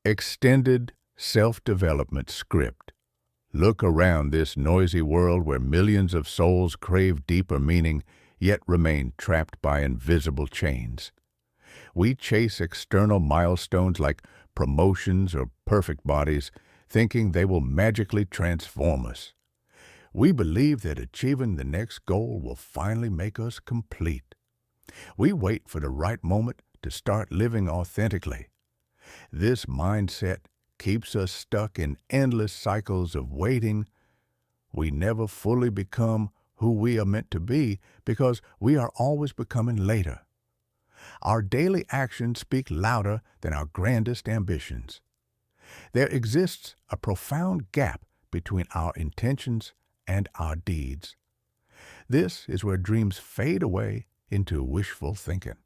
Extended self-development script. Look around this noisy world where millions of souls crave deeper meaning, yet remain trapped by invisible chains. We chase external milestones like promotions or perfect bodies, thinking they will magically transform us. We believe that achieving the next goal will finally make us complete. We wait for the right moment to start living authentically. This mindset keeps us stuck in endless cycles of waiting. We never fully become who we are meant to be because we are always becoming later. Our daily actions speak louder than our grandest ambitions. There exists a profound gap between our intentions and our deeds. This is where dreams fade away into wishful thinking.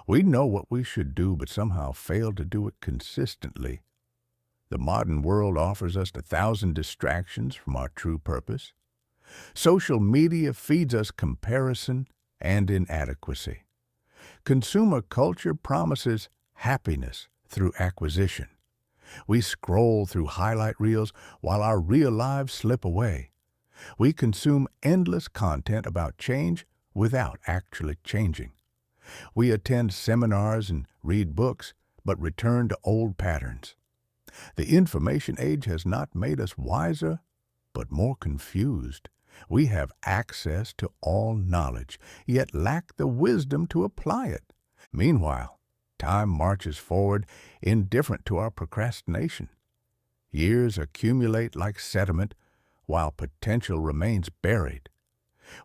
We know what we should do, but somehow fail to do it consistently. The modern world offers us 1,000 distractions from our true purpose. Social media feeds us comparison and inadequacy. Consumer culture promises happiness through acquisition. We scroll through highlight reels while our real lives slip away. We consume endless content about change without actually changing. We attend seminars and read books, but return to old patterns. The information age has not made us wiser, but more confused. We have access to all knowledge, yet lack the wisdom to apply it. Meanwhile, time marches forward, indifferent to our procrastination. Years accumulate like sediment, while potential remains buried.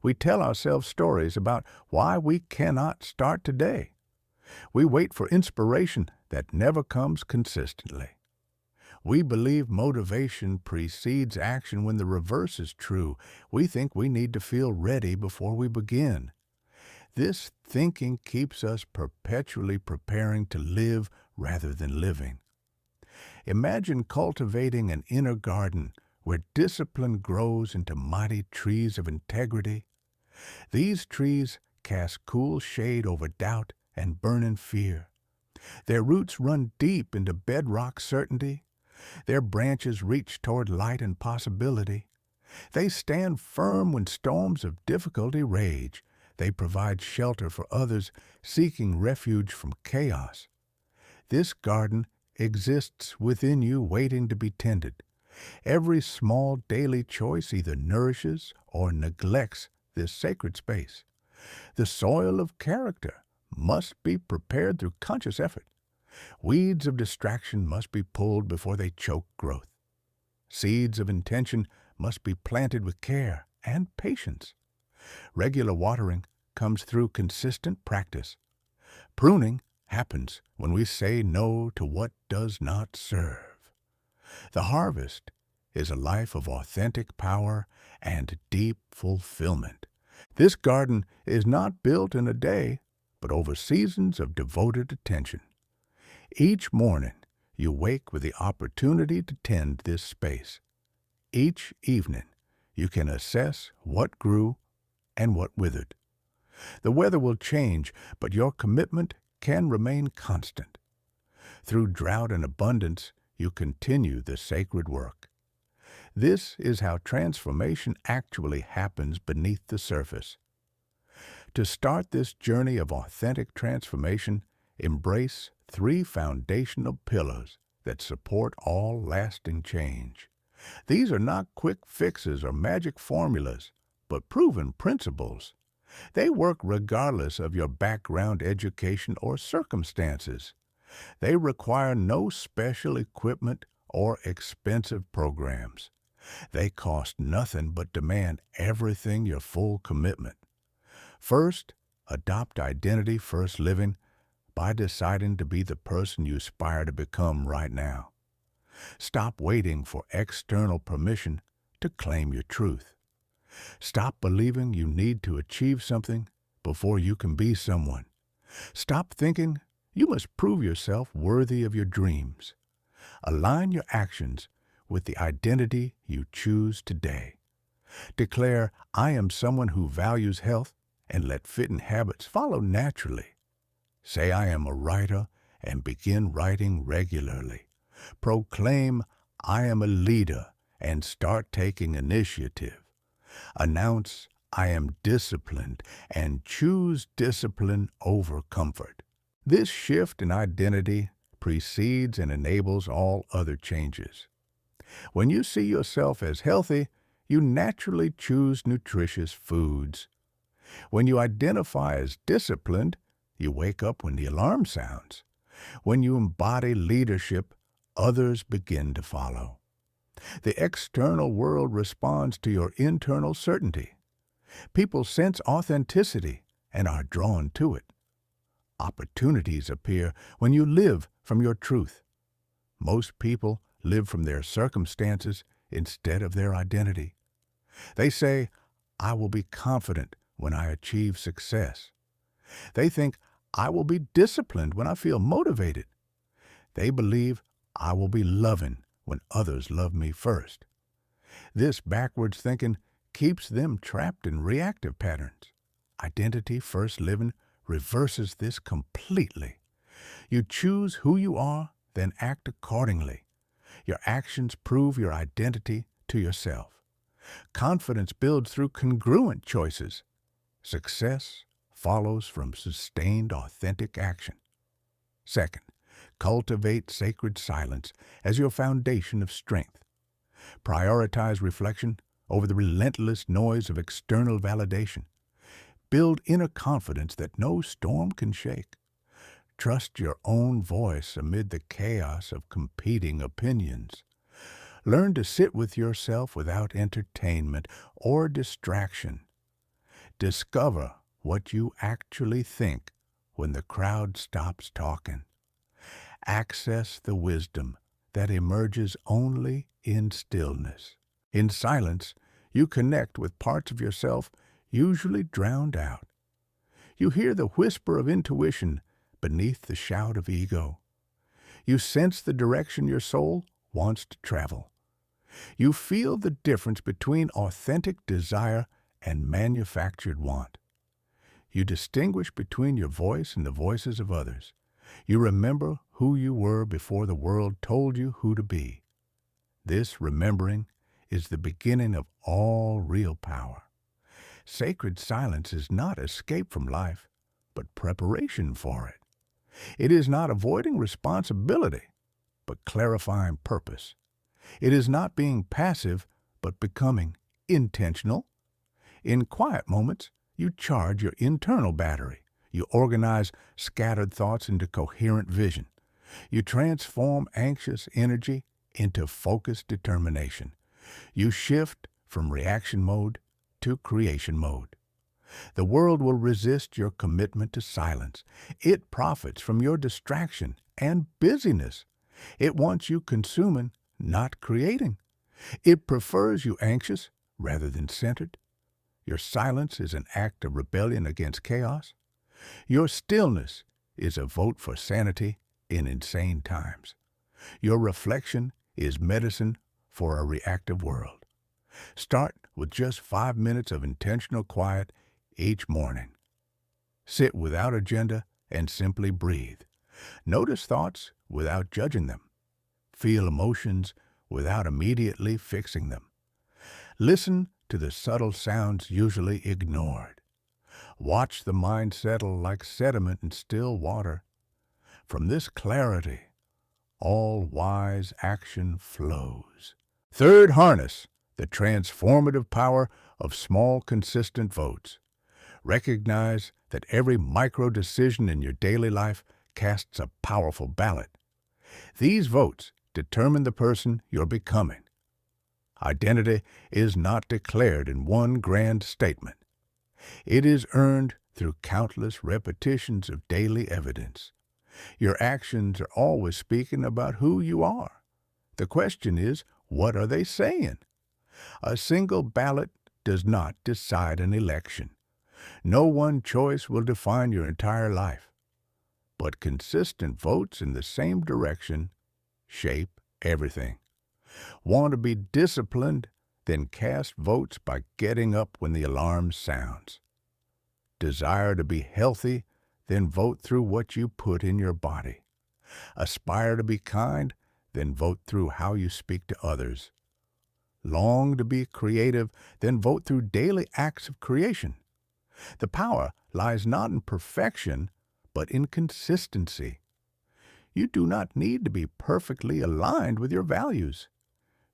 We tell ourselves stories about why we cannot start today. We wait for inspiration that never comes consistently. We believe motivation precedes action when the reverse is true. We think we need to feel ready before we begin. This thinking keeps us perpetually preparing to live rather than living. Imagine cultivating an inner garden where discipline grows into mighty trees of integrity. These trees cast cool shade over doubt and burning fear. Their roots run deep into bedrock certainty. Their branches reach toward light and possibility. They stand firm when storms of difficulty rage. They provide shelter for others seeking refuge from chaos. This garden exists within you, waiting to be tended. Every small daily choice either nourishes or neglects this sacred space. The soil of character must be prepared through conscious effort. Weeds of distraction must be pulled before they choke growth. Seeds of intention must be planted with care and patience. Regular watering comes through consistent practice. Pruning happens when we say no to what does not serve. The harvest is a life of authentic power and deep fulfillment. This garden is not built in a day, but over seasons of devoted attention. Each morning, you wake with the opportunity to tend this space. Each evening, you can assess what grew and what withered. The weather will change, but your commitment can remain constant. Through drought and abundance, you continue the sacred work. This is how transformation actually happens beneath the surface. To start this journey of authentic transformation, embrace 3 foundational pillars that support all lasting change. These are not quick fixes or magic formulas, but proven principles. They work regardless of your background, education, or circumstances. They require no special equipment or expensive programs. They cost nothing but demand everything your full commitment. First, adopt identity-first living by deciding to be the person you aspire to become right now. Stop waiting for external permission to claim your truth. Stop believing you need to achieve something before you can be someone. Stop thinking you must prove yourself worthy of your dreams. Align your actions with the identity you choose today. Declare, I am someone who values health, and let fitting habits follow naturally. Say, I am a writer, and begin writing regularly. Proclaim, I am a leader, and start taking initiative. Announce, I am disciplined, and choose discipline over comfort. This shift in identity precedes and enables all other changes. When you see yourself as healthy, you naturally choose nutritious foods. When you identify as disciplined, you wake up when the alarm sounds. When you embody leadership, others begin to follow. The external world responds to your internal certainty. People sense authenticity and are drawn to it. Opportunities appear when you live from your truth. Most people live from their circumstances instead of their identity. They say, I will be confident when I achieve success. They think, I will be disciplined when I feel motivated. They believe, I will be loving when others love me first. This backwards thinking keeps them trapped in reactive patterns. Identity first living reverses this completely. You choose who you are, then act accordingly. Your actions prove your identity to yourself. Confidence builds through congruent choices. Success follows from sustained, authentic action. Second, cultivate sacred silence as your foundation of strength. Prioritize reflection over the relentless noise of external validation. Build inner confidence that no storm can shake. Trust your own voice amid the chaos of competing opinions. Learn to sit with yourself without entertainment or distraction. Discover what you actually think when the crowd stops talking. Access the wisdom that emerges only in stillness. In silence, you connect with parts of yourself usually drowned out. You hear the whisper of intuition beneath the shout of ego. You sense the direction your soul wants to travel. You feel the difference between authentic desire and manufactured want. You distinguish between your voice and the voices of others. You remember who you were before the world told you who to be. This remembering is the beginning of all real power. Sacred silence is not escape from life, but preparation for it. It is not avoiding responsibility, but clarifying purpose. It is not being passive, but becoming intentional. In quiet moments, you charge your internal battery. You organize scattered thoughts into coherent vision. You transform anxious energy into focused determination. You shift from reaction mode to creation mode. The world will resist your commitment to silence. It profits from your distraction and busyness. It wants you consuming, not creating. It prefers you anxious rather than centered. Your silence is an act of rebellion against chaos. Your stillness is a vote for sanity in insane times. Your reflection is medicine for a reactive world. Start with just 5 minutes of intentional quiet each morning. Sit without agenda and simply breathe. Notice thoughts without judging them. Feel emotions without immediately fixing them. Listen to the subtle sounds usually ignored. Watch the mind settle like sediment in still water. From this clarity, all wise action flows. Third, harness the transformative power of small, consistent votes. Recognize that every micro-decision in your daily life casts a powerful ballot. These votes determine the person you're becoming. Identity is not declared in one grand statement. It is earned through countless repetitions of daily evidence. Your actions are always speaking about who you are. The question is, what are they saying? A single ballot does not decide an election. No one choice will define your entire life. But consistent votes in the same direction shape everything. Want to be disciplined? Then cast votes by getting up when the alarm sounds. Desire to be healthy? Then vote through what you put in your body. Aspire to be kind? then vote through how you speak to others. Long to be creative, then vote through daily acts of creation. The power lies not in perfection, but in consistency. You do not need to be perfectly aligned with your values.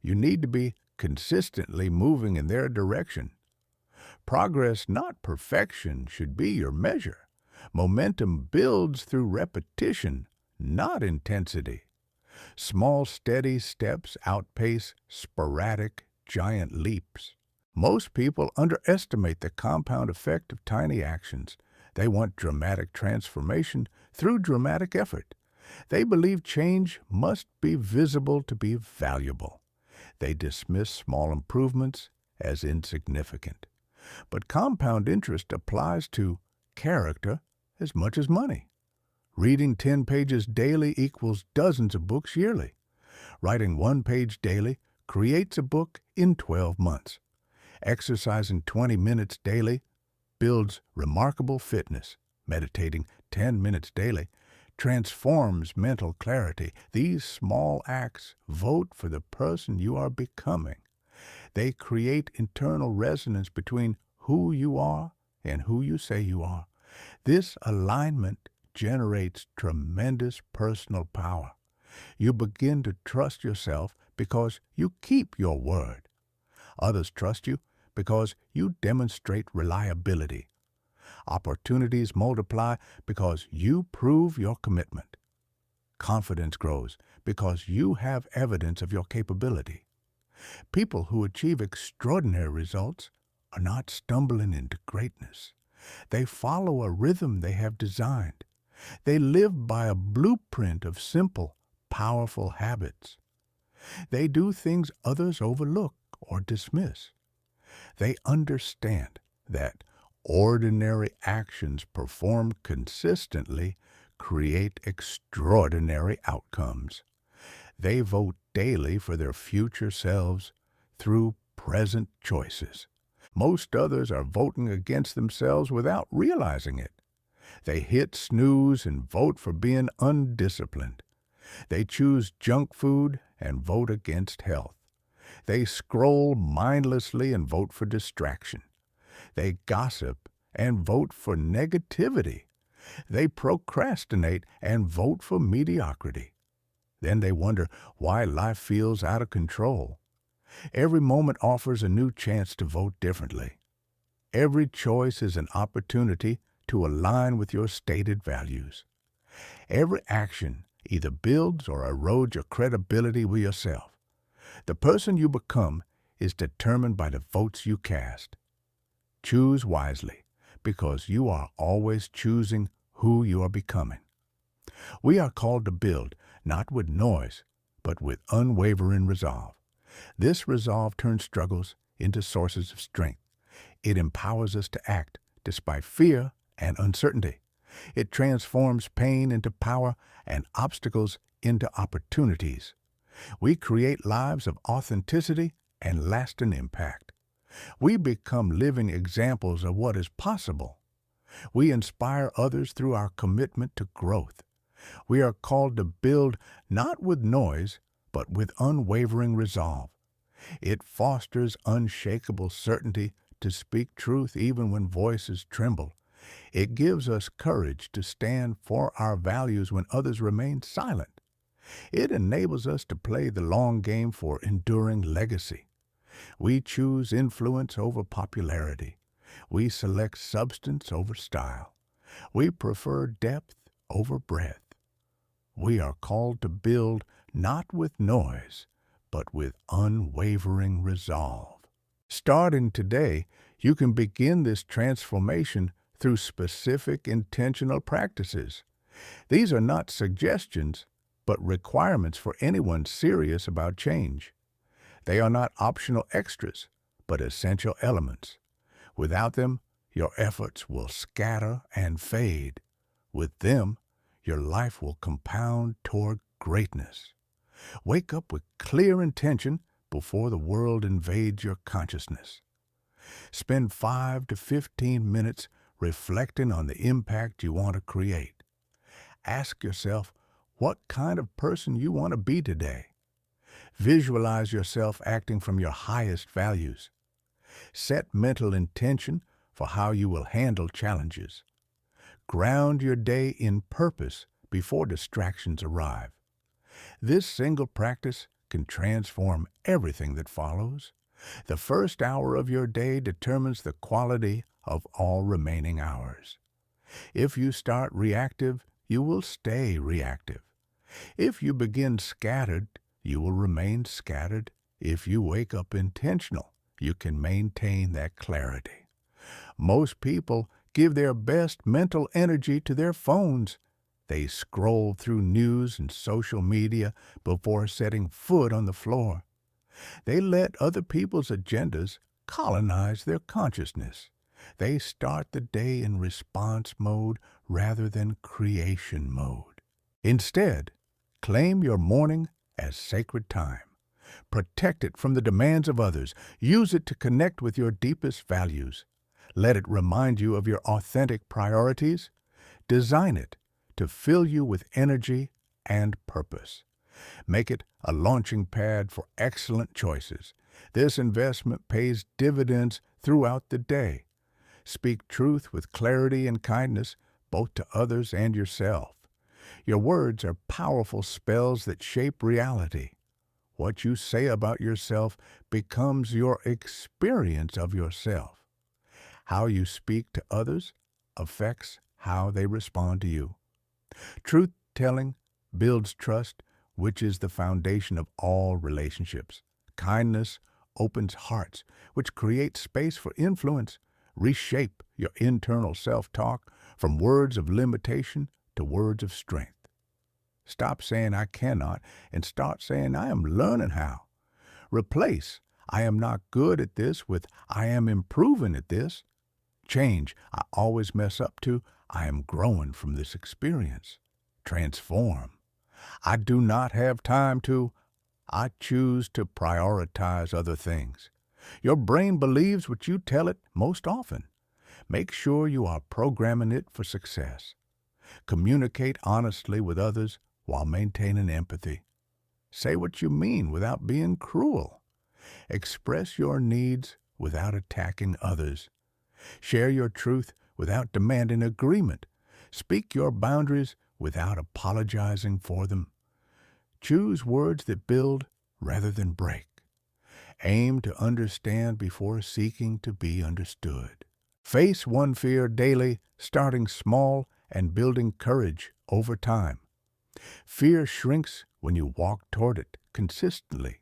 You need to be consistently moving in their direction. Progress, not perfection, should be your measure. Momentum builds through repetition, not intensity. Small, steady steps outpace sporadic, giant leaps. Most people underestimate the compound effect of tiny actions. They want dramatic transformation through dramatic effort. They believe change must be visible to be valuable. They dismiss small improvements as insignificant. But compound interest applies to character as much as money. Reading 10 pages daily equals dozens of books yearly. Writing 1 page daily creates a book in 12 months. Exercising 20 minutes daily builds remarkable fitness. Meditating 10 minutes daily transforms mental clarity. These small acts vote for the person you are becoming. They create internal resonance between who you are and who you say you are. This alignment generates tremendous personal power. You begin to trust yourself because you keep your word. Others trust you because you demonstrate reliability. Opportunities multiply because you prove your commitment. Confidence grows because you have evidence of your capability. People who achieve extraordinary results are not stumbling into greatness. They follow a rhythm they have designed. They live by a blueprint of simple, powerful habits. They do things others overlook or dismiss. They understand that ordinary actions performed consistently create extraordinary outcomes. They vote daily for their future selves through present choices. Most others are voting against themselves without realizing it. They hit snooze and vote for being undisciplined. They choose junk food and vote against health. They scroll mindlessly and vote for distraction. They gossip and vote for negativity. They procrastinate and vote for mediocrity. Then they wonder why life feels out of control. Every moment offers a new chance to vote differently. Every choice is an opportunity to align with your stated values. Every action either builds or erodes your credibility with yourself. The person you become is determined by the votes you cast. Choose wisely, because you are always choosing who you are becoming. We are called to build, not with noise, but with unwavering resolve. This resolve turns struggles into sources of strength. It empowers us to act despite fear and uncertainty. It transforms pain into power and obstacles into opportunities. We create lives of authenticity and lasting impact. We become living examples of what is possible. We inspire others through our commitment to growth. We are called to build not with noise, but with unwavering resolve. It fosters unshakable certainty to speak truth even when voices tremble. It gives us courage to stand for our values when others remain silent. It enables us to play the long game for enduring legacy. We choose influence over popularity. We select substance over style. We prefer depth over breadth. We are called to build not with noise, but with unwavering resolve. Starting today, you can begin this transformation through specific intentional practices. These are not suggestions, but requirements for anyone serious about change. They are not optional extras, but essential elements. Without them, your efforts will scatter and fade. With them, your life will compound toward greatness. Wake up with clear intention before the world invades your consciousness. Spend 5 to 15 minutes reflecting on the impact you want to create. Ask yourself what kind of person you want to be today. Visualize yourself acting from your highest values. Set mental intention for how you will handle challenges. Ground your day in purpose before distractions arrive. This single practice can transform everything that follows. The first hour of your day determines the quality of all remaining hours. If you start reactive, you will stay reactive. If you begin scattered, you will remain scattered. If you wake up intentional, you can maintain that clarity. Most people give their best mental energy to their phones. They scroll through news and social media before setting foot on the floor. They let other people's agendas colonize their consciousness. They start the day in response mode rather than creation mode. Instead, claim your morning as sacred time. Protect it from the demands of others. Use it to connect with your deepest values. Let it remind you of your authentic priorities. Design it to fill you with energy and purpose. Make it a launching pad for excellent choices. This investment pays dividends throughout the day. Speak truth with clarity and kindness, both to others and yourself. Your words are powerful spells that shape reality. What you say about yourself becomes your experience of yourself. How you speak to others affects how they respond to you. Truth-telling builds trust, which is the foundation of all relationships. Kindness opens hearts, which creates space for influence. Reshape your internal self-talk from words of limitation to words of strength. Stop saying I cannot and start saying I am learning how. Replace I am not good at this with I am improving at this. Change I always mess up to I am growing from this experience. Transform I do not have time to I choose to prioritize other things. Your brain believes what you tell it most often. Make sure you are programming it for success. Communicate honestly with others while maintaining empathy. Say what you mean without being cruel. Express your needs without attacking others. Share your truth without demanding agreement. Speak your boundaries without apologizing for them. Choose words that build rather than break. Aim to understand before seeking to be understood. Face one fear daily, starting small and building courage over time. Fear shrinks when you walk toward it consistently.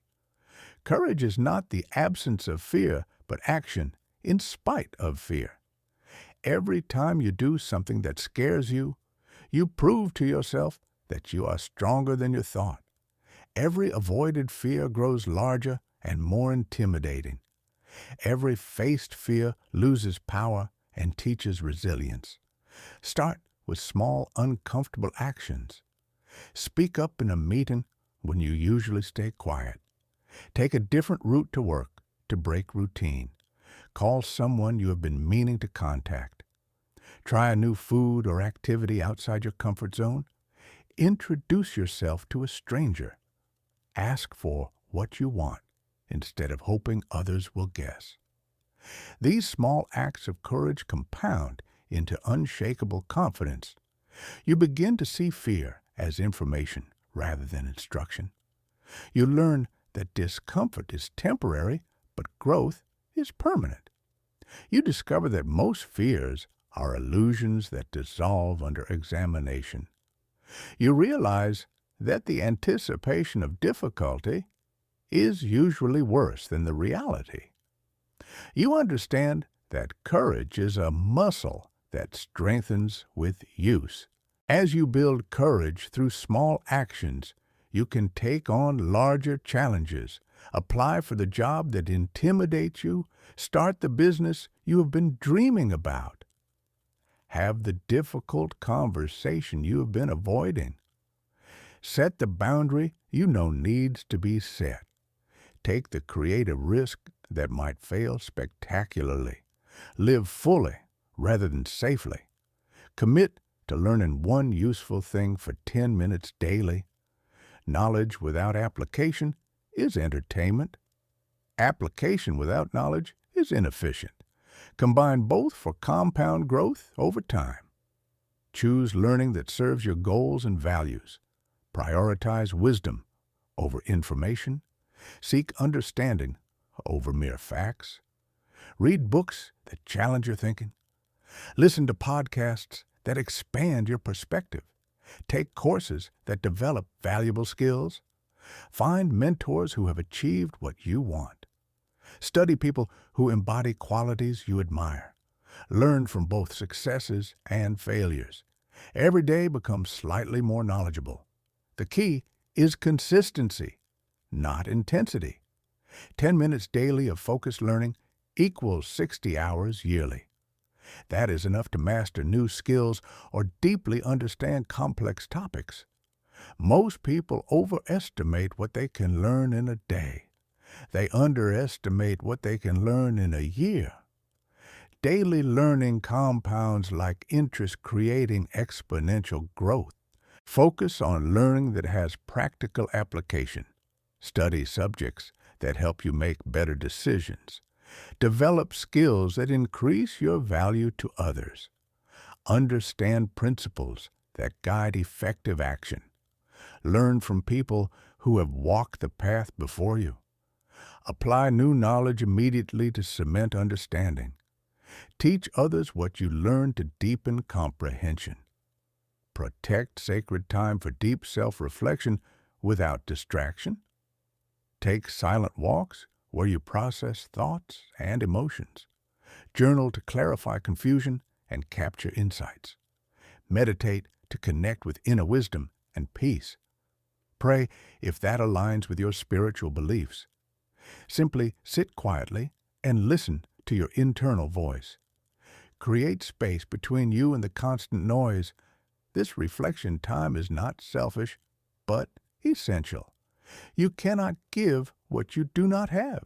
Courage is not the absence of fear, but action in spite of fear. Every time you do something that scares you, you prove to yourself that you are stronger than you thought. Every avoided fear grows larger and more intimidating. Every faced fear loses power and teaches resilience. Start with small, uncomfortable actions. Speak up in a meeting when you usually stay quiet. Take a different route to work to break routine. Call someone you have been meaning to contact. Try a new food or activity outside your comfort zone. Introduce yourself to a stranger. Ask for what you want instead of hoping others will guess. These small acts of courage compound into unshakable confidence. You begin to see fear as information rather than instruction. You learn that discomfort is temporary, but growth is permanent. You discover that most fears are illusions that dissolve under examination. You realize that the anticipation of difficulty is usually worse than the reality. You understand that courage is a muscle that strengthens with use. As you build courage through small actions, you can take on larger challenges, apply for the job that intimidates you, start the business you have been dreaming about, have the difficult conversation you have been avoiding. Set the boundary you know needs to be set. Take the creative risk that might fail spectacularly. Live fully rather than safely. Commit to learning one useful thing for 10 minutes daily. Knowledge without application is entertainment. Application without knowledge is inefficient. Combine both for compound growth over time. Choose learning that serves your goals and values. Prioritize wisdom over information. Seek understanding over mere facts. Read books that challenge your thinking. Listen to podcasts that expand your perspective. Take courses that develop valuable skills. Find mentors who have achieved what you want. Study people who embody qualities you admire. Learn from both successes and failures. Every day become slightly more knowledgeable. The key is consistency, not intensity. 10 minutes daily of focused learning equals 60 hours yearly. That is enough to master new skills or deeply understand complex topics. Most people overestimate what they can learn in a day. They underestimate what they can learn in a year. Daily learning compounds like interest, creating exponential growth. Focus on learning that has practical application. Study subjects that help you make better decisions. Develop skills that increase your value to others. Understand principles that guide effective action. Learn from people who have walked the path before you. Apply new knowledge immediately to cement understanding. Teach others what you learn to deepen comprehension. Protect sacred time for deep self-reflection without distraction. Take silent walks where you process thoughts and emotions. Journal to clarify confusion and capture insights. Meditate to connect with inner wisdom and peace. Pray if that aligns with your spiritual beliefs. Simply sit quietly and listen to your internal voice. Create space between you and the constant noise. This reflection time is not selfish, but essential. You cannot give what you do not have.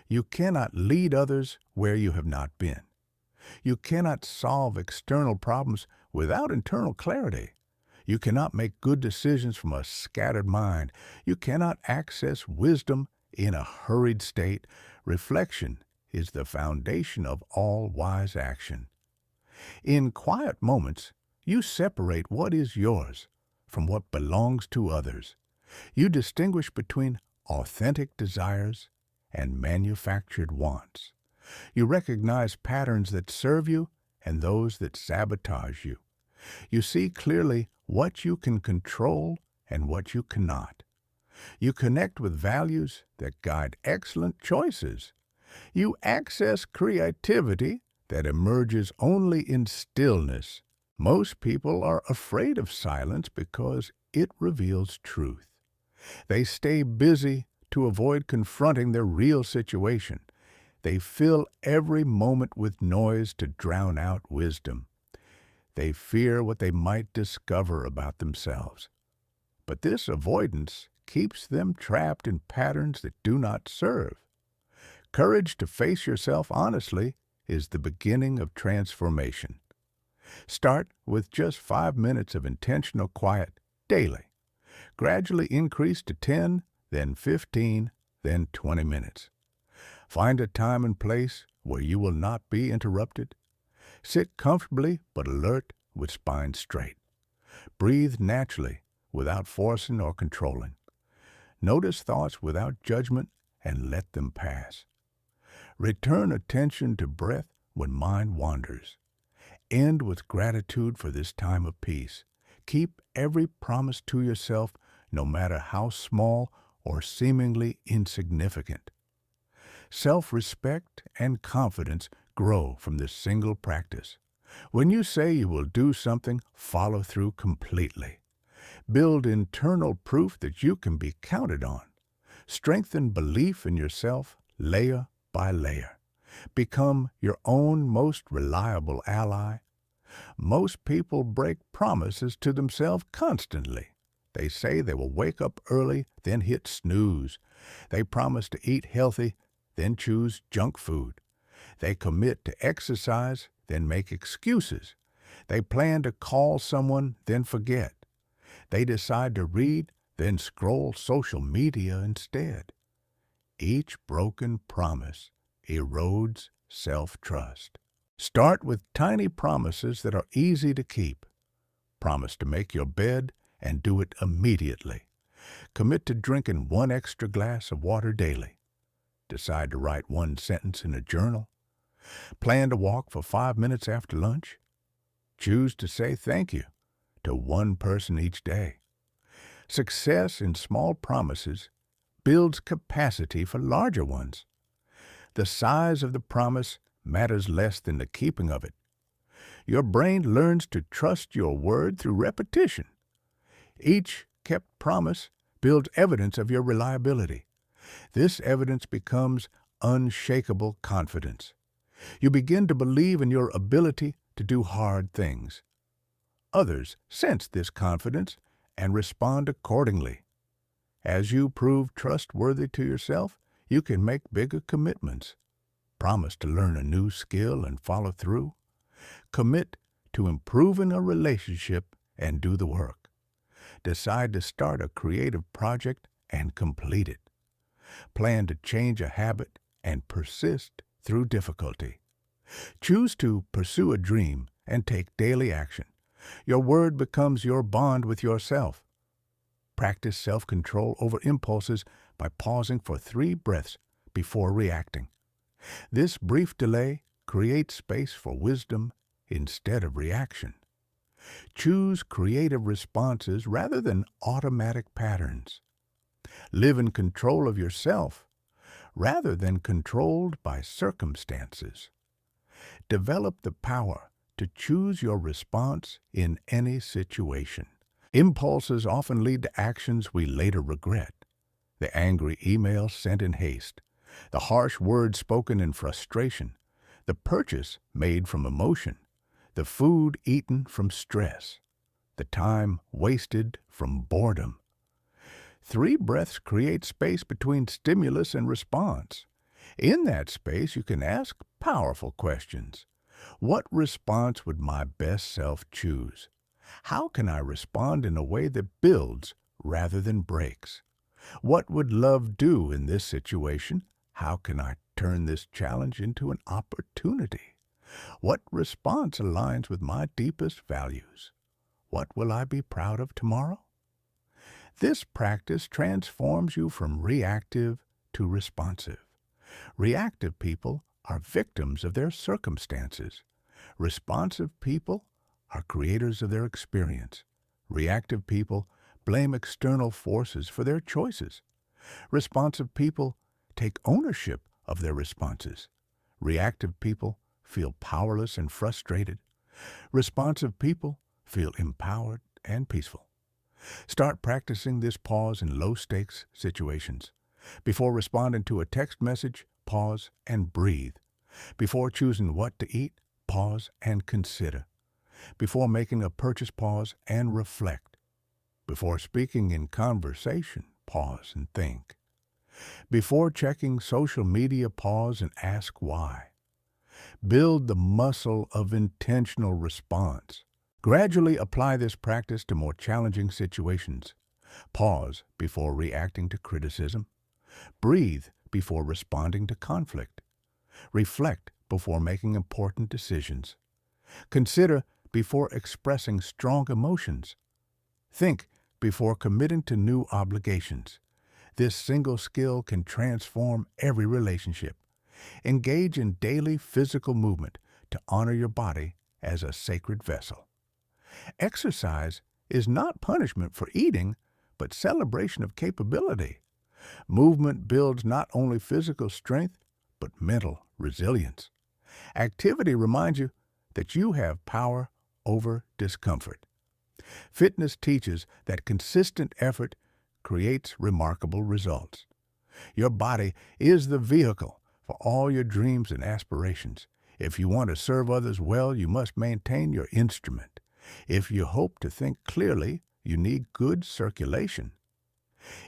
You cannot lead others where you have not been. You cannot solve external problems without internal clarity. You cannot make good decisions from a scattered mind. You cannot access wisdom in a hurried state. Reflection is the foundation of all wise action. In quiet moments, you separate what is yours from what belongs to others. You distinguish between authentic desires and manufactured wants. You recognize patterns that serve you and those that sabotage you. You see clearly what you can control and what you cannot. You connect with values that guide excellent choices. You access creativity that emerges only in stillness. Most people are afraid of silence because it reveals truth. They stay busy to avoid confronting their real situation. They fill every moment with noise to drown out wisdom. They fear what they might discover about themselves. But this avoidance keeps them trapped in patterns that do not serve. Courage to face yourself honestly is the beginning of transformation. Start with just 5 minutes of intentional quiet daily. Gradually increase to 10, then 15, then 20 minutes. Find a time and place where you will not be interrupted. Sit comfortably but alert with spine straight. Breathe naturally without forcing or controlling. Notice thoughts without judgment and let them pass. Return attention to breath when mind wanders. End with gratitude for this time of peace. Keep every promise to yourself, no matter how small or seemingly insignificant. Self-respect and confidence grow from this single practice. When you say you will do something, follow through completely. Build internal proof that you can be counted on. Strengthen belief in yourself layer by layer. Become your own most reliable ally. Most people break promises to themselves constantly. They say they will wake up early, then hit snooze. They promise to eat healthy, then choose junk food. They commit to exercise, then make excuses. They plan to call someone, then forget. They decide to read, then scroll social media instead. Each broken promise erodes self-trust. Start with tiny promises that are easy to keep. Promise to make your bed and do it immediately. Commit to drinking 1 extra glass of water daily. Decide to write 1 sentence in a journal. Plan to walk for 5 minutes after lunch. Choose to say thank you to 1 person each day. Success in small promises builds capacity for larger ones. The size of the promise matters less than the keeping of it. Your brain learns to trust your word through repetition. Each kept promise builds evidence of your reliability. This evidence becomes unshakable confidence. You begin to believe in your ability to do hard things. Others sense this confidence and respond accordingly. As you prove trustworthy to yourself, you can make bigger commitments. Promise to learn a new skill and follow through. Commit to improving a relationship and do the work. Decide to start a creative project and complete it. Plan to change a habit and persist through difficulty. Choose to pursue a dream and take daily action. Your word becomes your bond with yourself. Practice self-control over impulses by pausing for 3 breaths before reacting. This brief delay creates space for wisdom instead of reaction. Choose creative responses rather than automatic patterns. Live in control of yourself rather than controlled by circumstances. Develop the power to choose your response in any situation. Impulses often lead to actions we later regret. The angry email sent in haste, the harsh words spoken in frustration, the purchase made from emotion, the food eaten from stress, the time wasted from boredom. 3 breaths create space between stimulus and response. In that space, you can ask powerful questions. What response would my best self choose? How can I respond in a way that builds rather than breaks? What would love do in this situation? How can I turn this challenge into an opportunity? What response aligns with my deepest values? What will I be proud of tomorrow? This practice transforms you from reactive to responsive. Reactive people are victims of their circumstances. Responsive people are creators of their experience. Reactive people blame external forces for their choices. Responsive people take ownership of their responses. Reactive people feel powerless and frustrated. Responsive people feel empowered and peaceful. Start practicing this pause in low-stakes situations. Before responding to a text message, pause and breathe. Before choosing what to eat, pause and consider. Before making a purchase, pause and reflect. Before speaking in conversation, pause and think. Before checking social media, pause and ask why. Build the muscle of intentional response. Gradually apply this practice to more challenging situations. Pause before reacting to criticism. Breathe before responding to conflict. Reflect before making important decisions. Consider before expressing strong emotions. Think before committing to new obligations. This single skill can transform every relationship. Engage in daily physical movement to honor your body as a sacred vessel. Exercise is not punishment for eating, but celebration of capability. Movement builds not only physical strength, but mental resilience. Activity reminds you that you have power over discomfort. Fitness teaches that consistent effort creates remarkable results. Your body is the vehicle for all your dreams and aspirations. If you want to serve others well, you must maintain your instrument. If you hope to think clearly, you need good circulation.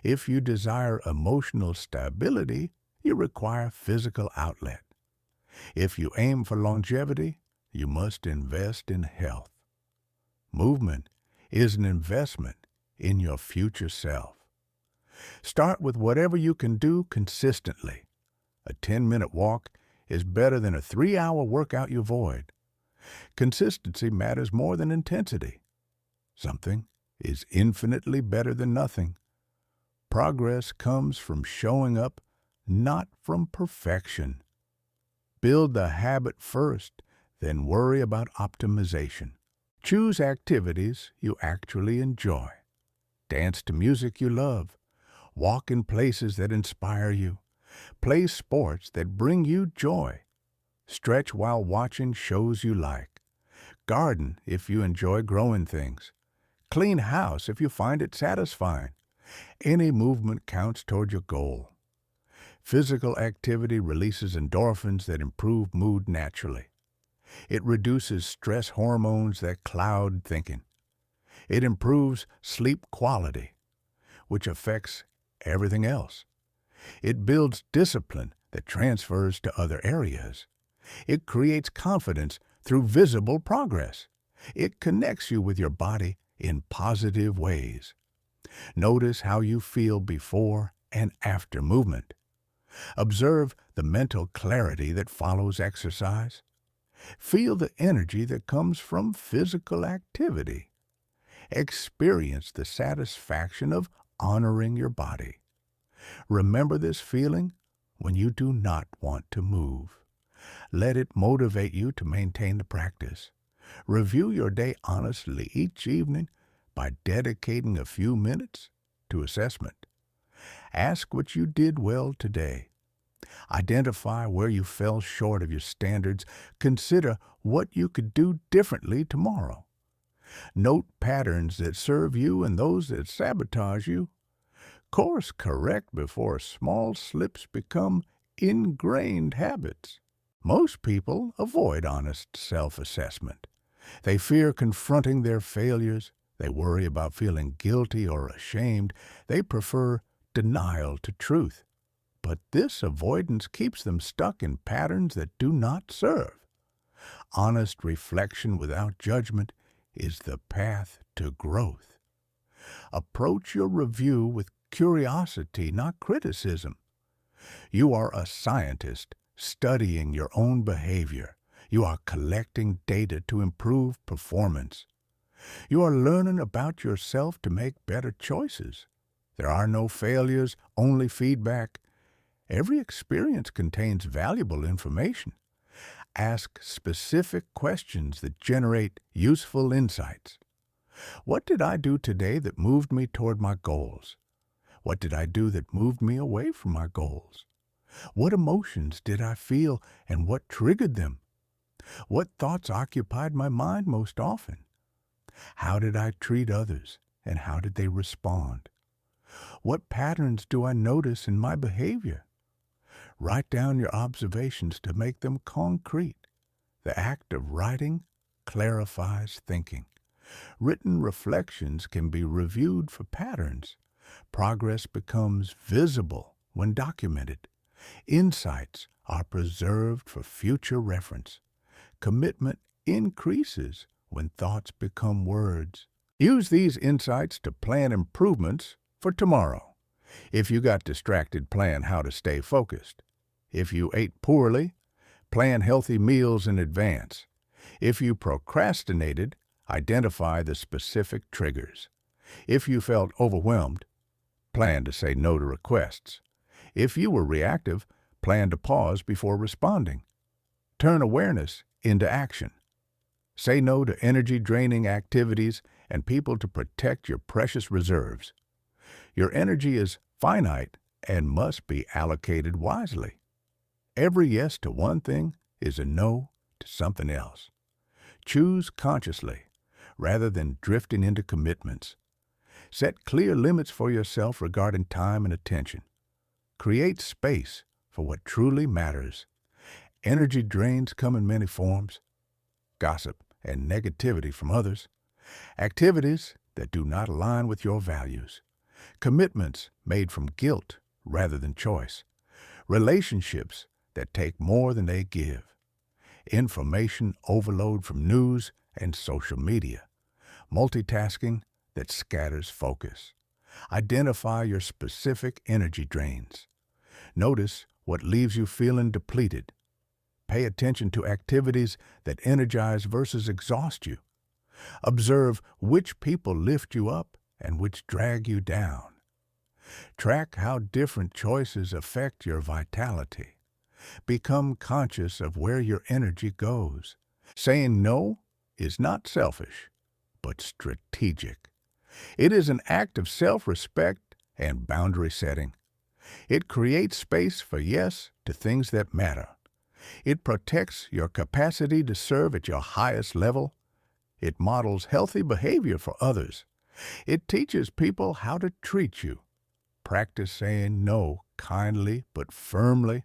If you desire emotional stability, you require physical outlet. If you aim for longevity, you must invest in health. Movement is an investment in your future self. Start with whatever you can do consistently. A 10-minute walk is better than a 3-hour workout you avoid. Consistency matters more than intensity. Something is infinitely better than nothing. Progress comes from showing up, not from perfection. Build the habit first, then worry about optimization. Choose activities you actually enjoy. Dance to music you love. Walk in places that inspire you. Play sports that bring you joy. Stretch while watching shows you like. Garden if you enjoy growing things. Clean house if you find it satisfying. Any movement counts toward your goal. Physical activity releases endorphins that improve mood naturally. It reduces stress hormones that cloud thinking. It improves sleep quality, which affects everything else. It builds discipline that transfers to other areas. It creates confidence through visible progress. It connects you with your body in positive ways. Notice how you feel before and after movement. Observe the mental clarity that follows exercise. Feel the energy that comes from physical activity. Experience the satisfaction of honoring your body. Remember this feeling when you do not want to move. Let it motivate you to maintain the practice. Review your day honestly each evening by dedicating a few minutes to assessment. Ask what you did well today. Identify where you fell short of your standards. Consider what you could do differently tomorrow. Note patterns that serve you and those that sabotage you. Course correct before small slips become ingrained habits. Most people avoid honest self-assessment. They fear confronting their failures. They worry about feeling guilty or ashamed. They prefer denial to truth. But this avoidance keeps them stuck in patterns that do not serve. Honest reflection without judgment is the path to growth. Approach your review with curiosity, not criticism. You are a scientist studying your own behavior. You are collecting data to improve performance. You are learning about yourself to make better choices. There are no failures, only feedback. Every experience contains valuable information. Ask specific questions that generate useful insights. What did I do today that moved me toward my goals? What did I do that moved me away from my goals? What emotions did I feel and what triggered them? What thoughts occupied my mind most often? How did I treat others and how did they respond? What patterns do I notice in my behavior? Write down your observations to make them concrete. The act of writing clarifies thinking. Written reflections can be reviewed for patterns. Progress becomes visible when documented. Insights are preserved for future reference. Commitment increases when thoughts become words. Use these insights to plan improvements for tomorrow. If you got distracted, plan how to stay focused. If you ate poorly, plan healthy meals in advance. If you procrastinated, identify the specific triggers. If you felt overwhelmed, plan to say no to requests. If you were reactive, plan to pause before responding. Turn awareness into action. Say no to energy-draining activities and people to protect your precious reserves. Your energy is finite and must be allocated wisely. Every yes to one thing is a no to something else. Choose consciously rather than drifting into commitments. Set clear limits for yourself regarding time and attention. Create space for what truly matters. Energy drains come in many forms: gossip and negativity from others, activities that do not align with your values, commitments made from guilt rather than choice, relationships that take more than they give, information overload from news and social media, multitasking that scatters focus. Identify your specific energy drains. Notice what leaves you feeling depleted. Pay attention to activities that energize versus exhaust you. Observe which people lift you up and which drag you down. Track how different choices affect your vitality. Become conscious of where your energy goes. Saying no is not selfish, but strategic. It is an act of self-respect and boundary setting. It creates space for yes to things that matter. It protects your capacity to serve at your highest level. It models healthy behavior for others. It teaches people how to treat you. Practice saying no kindly but firmly.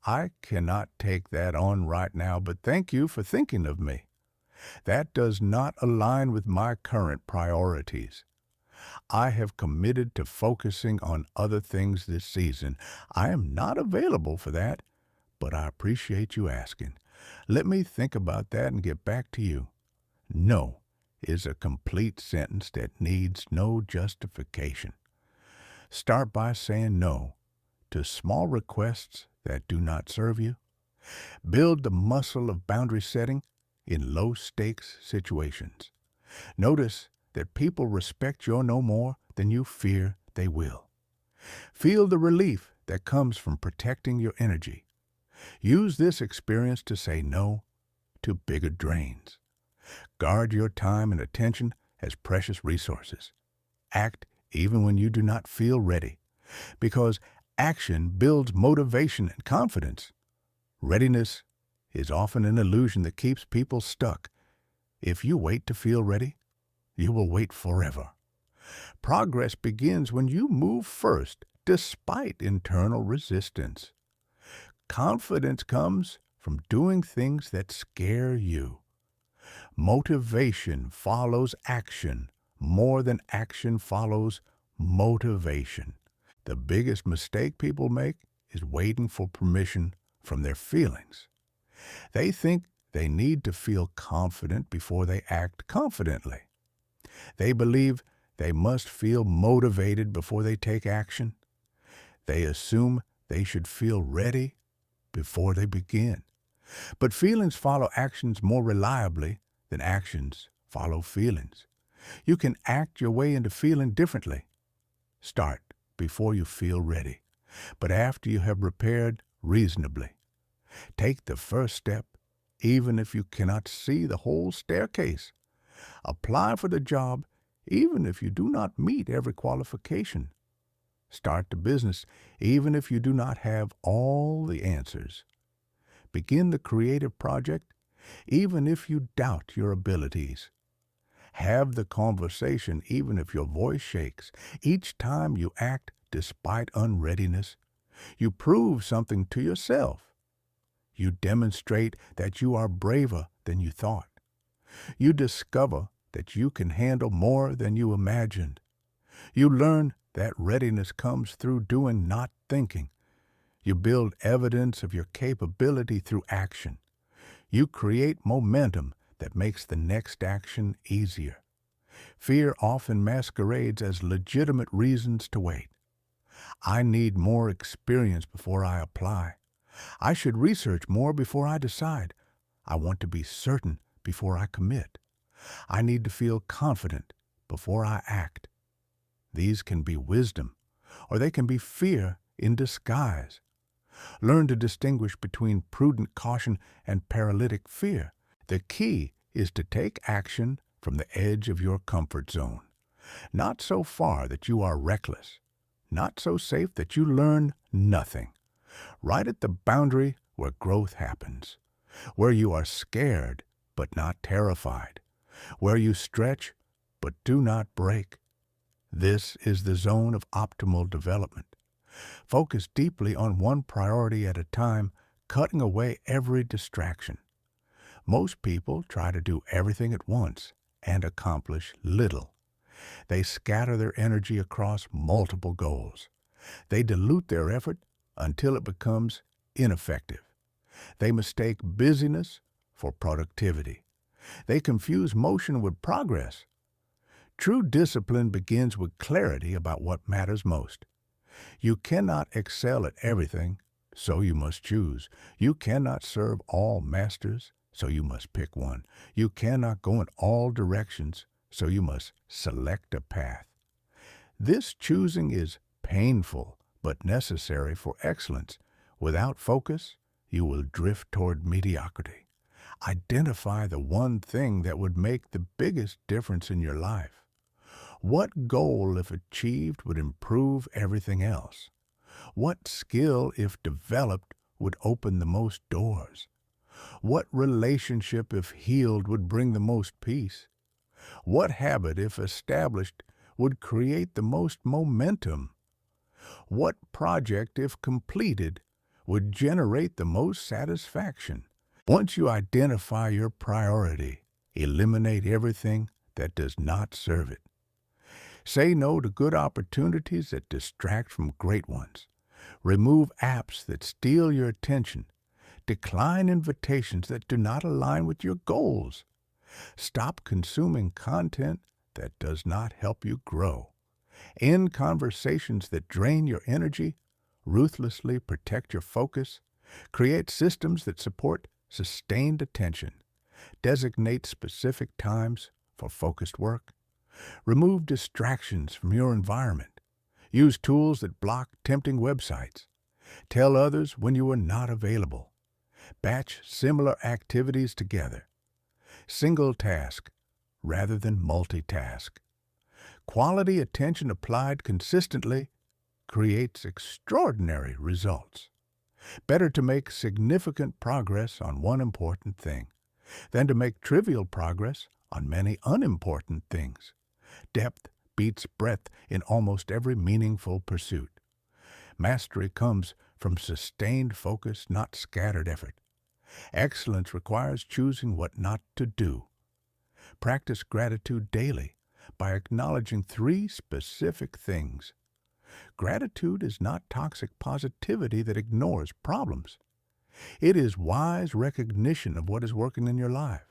I cannot take that on right now, but thank you for thinking of me. That does not align with my current priorities. I have committed to focusing on other things this season. I am not available for that, but I appreciate you asking. Let me think about that and get back to you. No is a complete sentence that needs no justification. Start by saying no to small requests that do not serve you. Build the muscle of boundary setting in low-stakes situations. Notice that people respect your no more than you fear they will. Feel the relief that comes from protecting your energy. Use this experience to say no to bigger drains. Guard your time and attention as precious resources. Act even when you do not feel ready, because action builds motivation and confidence. Readiness is often an illusion that keeps people stuck. If you wait to feel ready, you will wait forever. Progress begins when you move first, despite internal resistance. Confidence comes from doing things that scare you. Motivation follows action more than action follows motivation. The biggest mistake people make is waiting for permission from their feelings. They think they need to feel confident before they act confidently. They believe they must feel motivated before they take action. They assume they should feel ready before they begin. But feelings follow actions more reliably than actions follow feelings. You can act your way into feeling differently. Start before you feel ready, but after you have prepared reasonably. Take the first step, even if you cannot see the whole staircase. Apply for the job, even if you do not meet every qualification. Start the business, even if you do not have all the answers. Begin the creative project, even if you doubt your abilities. Have the conversation, even if your voice shakes. Each time you act despite unreadiness, you prove something to yourself. You demonstrate that you are braver than you thought. You discover that you can handle more than you imagined. You learn that readiness comes through doing, not thinking. You build evidence of your capability through action. You create momentum that makes the next action easier. Fear often masquerades as legitimate reasons to wait. I need more experience before I apply. I should research more before I decide. I want to be certain before I commit. I need to feel confident before I act. These can be wisdom, or they can be fear in disguise. Learn to distinguish between prudent caution and paralytic fear. The key is to take action from the edge of your comfort zone. Not so far that you are reckless, not so safe that you learn nothing. Right at the boundary where growth happens, where you are scared but not terrified, where you stretch but do not break. This is the zone of optimal development. Focus deeply on one priority at a time, cutting away every distraction. Most people try to do everything at once and accomplish little. They scatter their energy across multiple goals. They dilute their effort until it becomes ineffective. They mistake busyness for productivity. They confuse motion with progress. True discipline begins with clarity about what matters most. You cannot excel at everything, so you must choose. You cannot serve all masters, so you must pick one. You cannot go in all directions, so you must select a path. This choosing is painful, but necessary for excellence. Without focus, you will drift toward mediocrity. Identify the one thing that would make the biggest difference in your life. What goal, if achieved, would improve everything else? What skill, if developed, would open the most doors? What relationship, if healed, would bring the most peace? What habit, if established, would create the most momentum? What project, if completed, would generate the most satisfaction? Once you identify your priority, eliminate everything that does not serve it. Say no to good opportunities that distract from great ones. Remove apps that steal your attention. Decline invitations that do not align with your goals. Stop consuming content that does not help you grow. End conversations that drain your energy. Ruthlessly protect your focus. Create systems that support sustained attention. Designate specific times for focused work. Remove distractions from your environment. Use tools that block tempting websites. Tell others when you are not available. Batch similar activities together. Single task rather than multitask. Quality attention applied consistently creates extraordinary results. Better to make significant progress on one important thing than to make trivial progress on many unimportant things. Depth beats breadth in almost every meaningful pursuit. Mastery comes from sustained focus, not scattered effort. Excellence requires choosing what not to do. Practice gratitude daily by acknowledging 3 specific things. Gratitude is not toxic positivity that ignores problems. It is wise recognition of what is working in your life.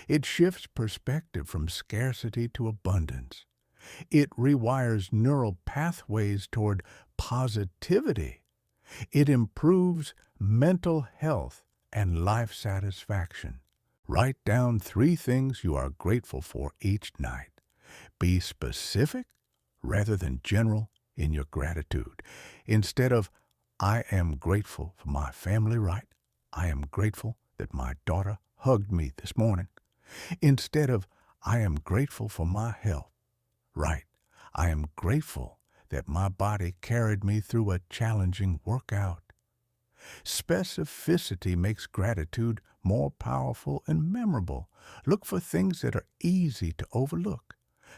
It shifts perspective from scarcity to abundance. It rewires neural pathways toward positivity. It improves mental health and life satisfaction. Write down 3 things you are grateful for each night. Be specific rather than general in your gratitude. Instead of, I am grateful for my family, right? I am grateful that my daughter hugged me this morning. Instead of, I am grateful for my health, right? I am grateful that my body carried me through a challenging workout. Specificity makes gratitude more powerful and memorable. Look for things that are easy to overlook.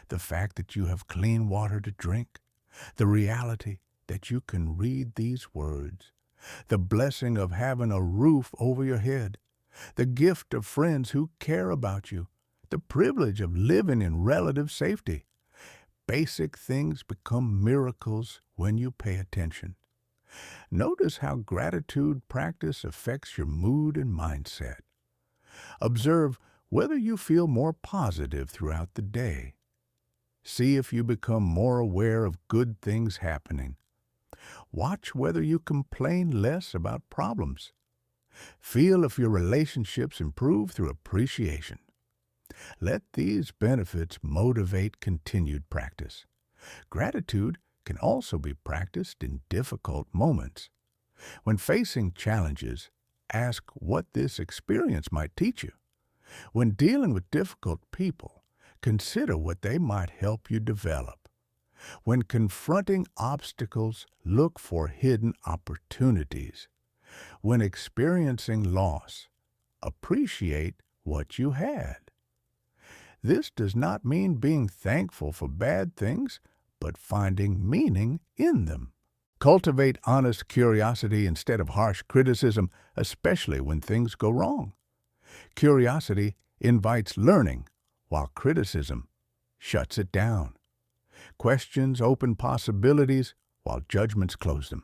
The fact that you have clean water to drink. The reality that you can read these words. The blessing of having a roof over your head. The gift of friends who care about you. The privilege of living in relative safety. Basic things become miracles when you pay attention. Notice how gratitude practice affects your mood and mindset. Observe whether you feel more positive throughout the day. See if you become more aware of good things happening. Watch whether you complain less about problems. Feel if your relationships improve through appreciation. Let these benefits motivate continued practice. Gratitude can also be practiced in difficult moments. When facing challenges, ask what this experience might teach you. When dealing with difficult people, consider what they might help you develop. When confronting obstacles, look for hidden opportunities. When experiencing loss, appreciate what you had. This does not mean being thankful for bad things, but finding meaning in them. Cultivate honest curiosity instead of harsh criticism, especially when things go wrong. Curiosity invites learning, while criticism shuts it down. Questions open possibilities, while judgments close them.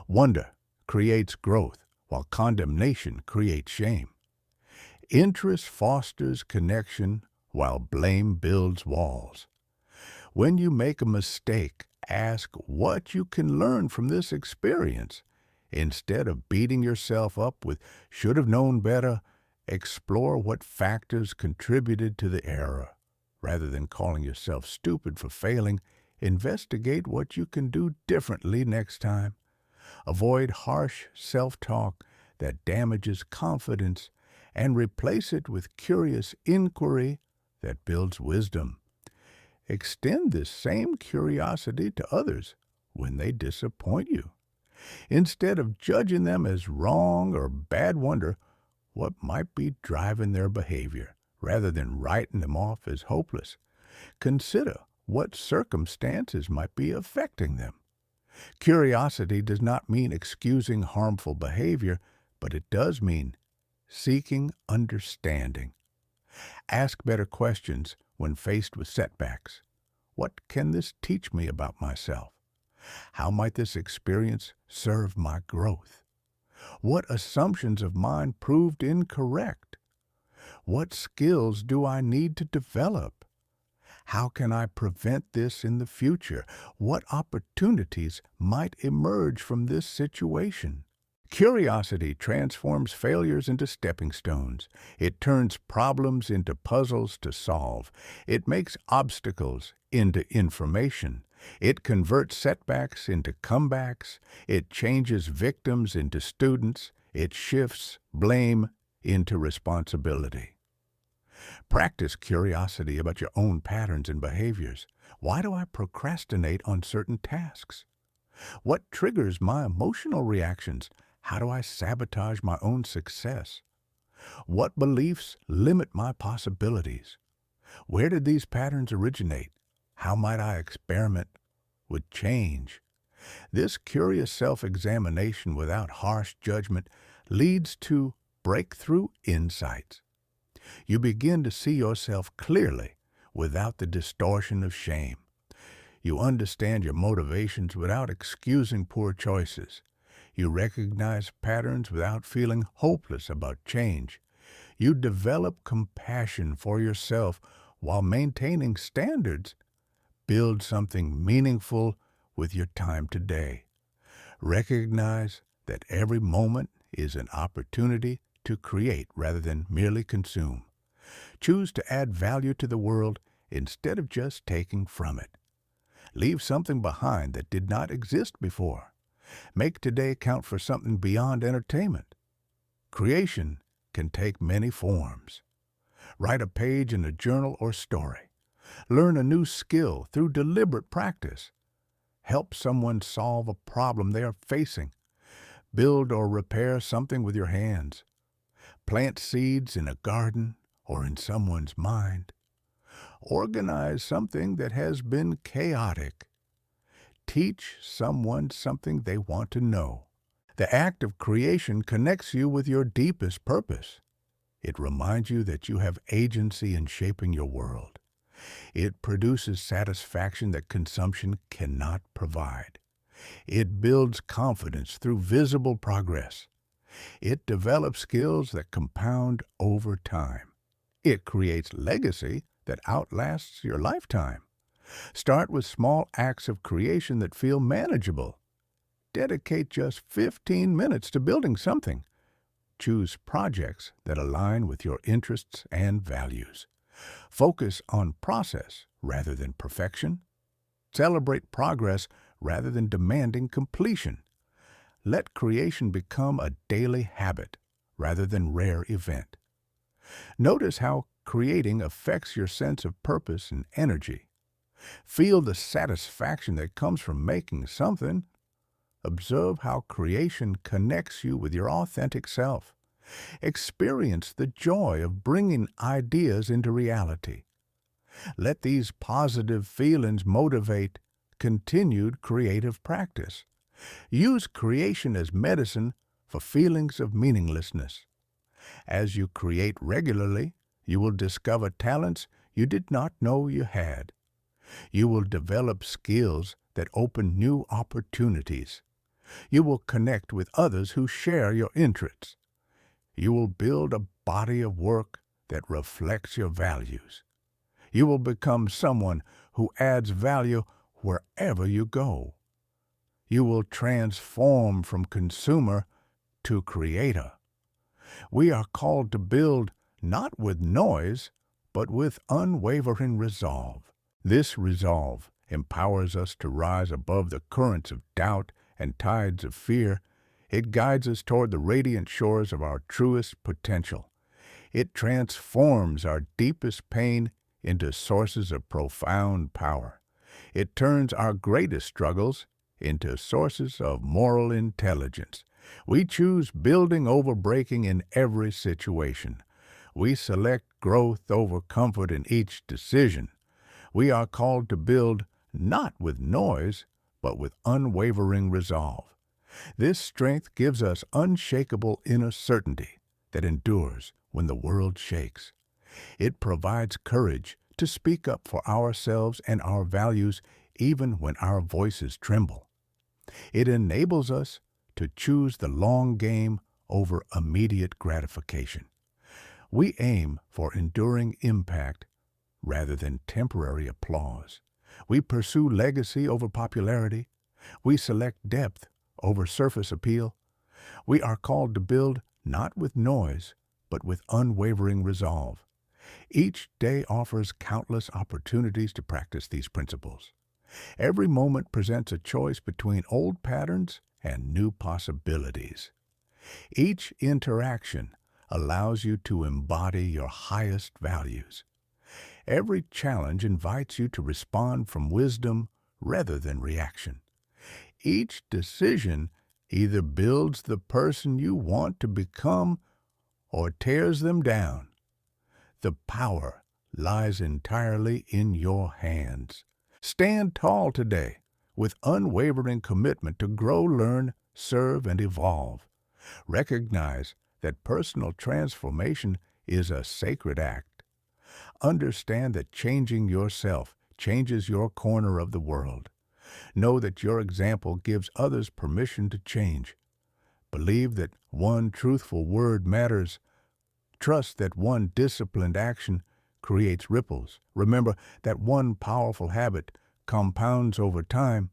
Wonder creates growth, while condemnation creates shame. Interest fosters connection, while blame builds walls. When you make a mistake, ask what you can learn from this experience. Instead of beating yourself up with should have known better, explore what factors contributed to the error. Rather than calling yourself stupid for failing, investigate what you can do differently next time. Avoid harsh self-talk that damages confidence and replace it with curious inquiry that builds wisdom. Extend this same curiosity to others when they disappoint you. Instead of judging them as wrong or bad, wonder what might be driving their behavior. Rather than writing them off as hopeless, consider what circumstances might be affecting them. Curiosity does not mean excusing harmful behavior, but it does mean seeking understanding. Ask better questions when faced with setbacks. What can this teach me about myself? How might this experience serve my growth? What assumptions of mine proved incorrect? What skills do I need to develop? How can I prevent this in the future? What opportunities might emerge from this situation? Curiosity transforms failures into stepping stones. It turns problems into puzzles to solve. It makes obstacles into information. It converts setbacks into comebacks. It changes victims into students. It shifts blame into responsibility. Practice curiosity about your own patterns and behaviors. Why do I procrastinate on certain tasks? What triggers my emotional reactions? How do I sabotage my own success? What beliefs limit my possibilities? Where did these patterns originate? How might I experiment with change? This curious self-examination without harsh judgment leads to breakthrough insights. You begin to see yourself clearly without the distortion of shame. You understand your motivations without excusing poor choices. You recognize patterns without feeling hopeless about change. You develop compassion for yourself while maintaining standards. Build something meaningful with your time today. Recognize that every moment is an opportunity to create rather than merely consume. Choose to add value to the world instead of just taking from it. Leave something behind that did not exist before. Make today count for something beyond entertainment. Creation can take many forms. Write a page in a journal or story. Learn a new skill through deliberate practice. Help someone solve a problem they are facing. Build or repair something with your hands. Plant seeds in a garden or in someone's mind. Organize something that has been chaotic. Teach someone something they want to know. The act of creation connects you with your deepest purpose. It reminds you that you have agency in shaping your world. It produces satisfaction that consumption cannot provide. It builds confidence through visible progress. It develops skills that compound over time. It creates legacy that outlasts your lifetime. Start with small acts of creation that feel manageable. Dedicate just 15 minutes to building something. Choose projects that align with your interests and values. Focus on process rather than perfection. Celebrate progress rather than demanding completion. Let creation become a daily habit rather than rare event. Notice how creating affects your sense of purpose and energy. Feel the satisfaction that comes from making something. Observe how creation connects you with your authentic self. Experience the joy of bringing ideas into reality. Let these positive feelings motivate continued creative practice. Use creation as medicine for feelings of meaninglessness. As you create regularly, you will discover talents you did not know you had. You will develop skills that open new opportunities. You will connect with others who share your interests. You will build a body of work that reflects your values. You will become someone who adds value wherever you go. You will transform from consumer to creator. We are called to build not with noise, but with unwavering resolve. This resolve empowers us to rise above the currents of doubt and tides of fear. It guides us toward the radiant shores of our truest potential. It transforms our deepest pain into sources of profound power. It turns our greatest struggles into sources of moral intelligence. We choose building over breaking in every situation. We select growth over comfort in each decision. We are called to build not with noise, but with unwavering resolve. This strength gives us unshakable inner certainty that endures when the world shakes. It provides courage to speak up for ourselves and our values even when our voices tremble. It enables us to choose the long game over immediate gratification. We aim for enduring impact rather than temporary applause. We pursue legacy over popularity. We select depth over surface appeal. We are called to build not with noise, but with unwavering resolve. Each day offers countless opportunities to practice these principles. Every moment presents a choice between old patterns and new possibilities. Each interaction allows you to embody your highest values. Every challenge invites you to respond from wisdom rather than reaction. Each decision either builds the person you want to become or tears them down. The power lies entirely in your hands. Stand tall today with unwavering commitment to grow, learn, serve, and evolve. Recognize that personal transformation is a sacred act. Understand that changing yourself changes your corner of the world. Know that your example gives others permission to change. Believe that one truthful word matters. Trust that one disciplined action creates ripples. Remember that one powerful habit compounds over time.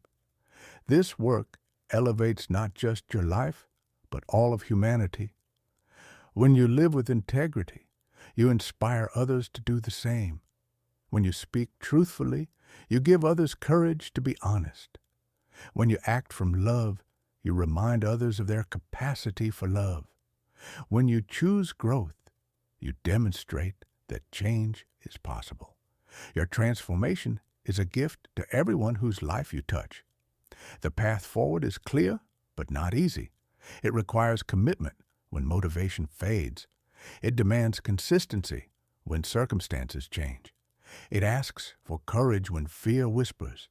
This work elevates not just your life, but all of humanity. When you live with integrity, you inspire others to do the same. When you speak truthfully, you give others courage to be honest. When you act from love, you remind others of their capacity for love. When you choose growth, you demonstrate that change is possible. Your transformation is a gift to everyone whose life you touch. The path forward is clear, but not easy. It requires commitment when motivation fades. It demands consistency when circumstances change. It asks for courage when fear whispers.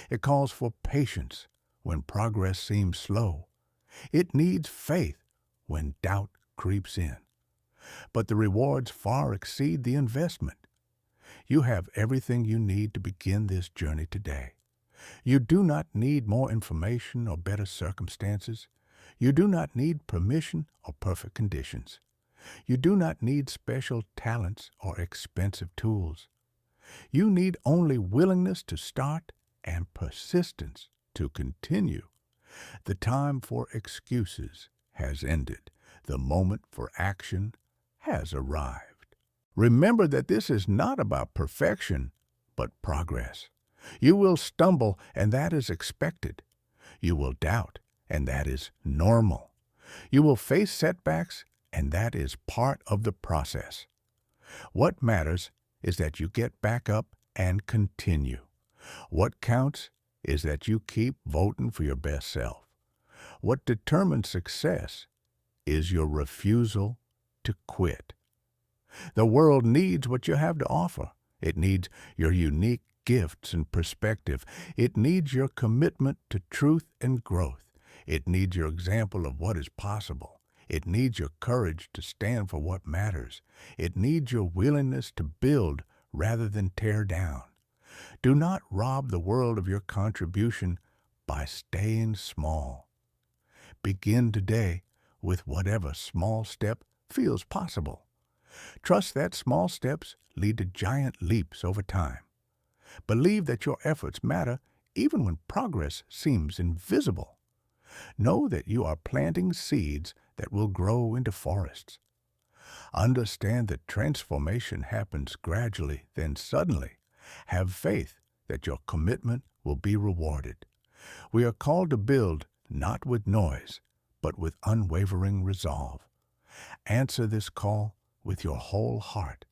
It calls for patience when progress seems slow. It needs faith when doubt creeps in. But the rewards far exceed the investment. You have everything you need to begin this journey today. You do not need more information or better circumstances. You do not need permission or perfect conditions. You do not need special talents or expensive tools. You need only willingness to start and persistence to continue. The time for excuses has ended. The moment for action has arrived. Remember that this is not about perfection, but progress. You will stumble, and that is expected. You will doubt, and that is normal. You will face setbacks, and that is part of the process. What matters is that you get back up and continue. What counts is that you keep voting for your best self. What determines success is your refusal to quit. The world needs what you have to offer. It needs your unique gifts and perspective. It needs your commitment to truth and growth. It needs your example of what is possible. It needs your courage to stand for what matters. It needs your willingness to build rather than tear down. Do not rob the world of your contribution by staying small. Begin today with whatever small step feels possible. Trust that small steps lead to giant leaps over time. Believe that your efforts matter even when progress seems invisible. Know that you are planting seeds that will grow into forests. Understand that transformation happens gradually, then suddenly. Have faith that your commitment will be rewarded. We are called to build not with noise, but with unwavering resolve. Answer this call with your whole heart.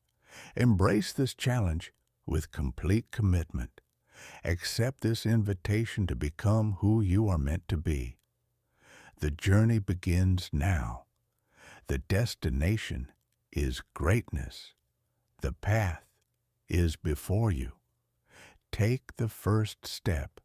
Embrace this challenge with complete commitment. Accept this invitation to become who you are meant to be. The journey begins now. The destination is greatness. The path is before you. Take the first step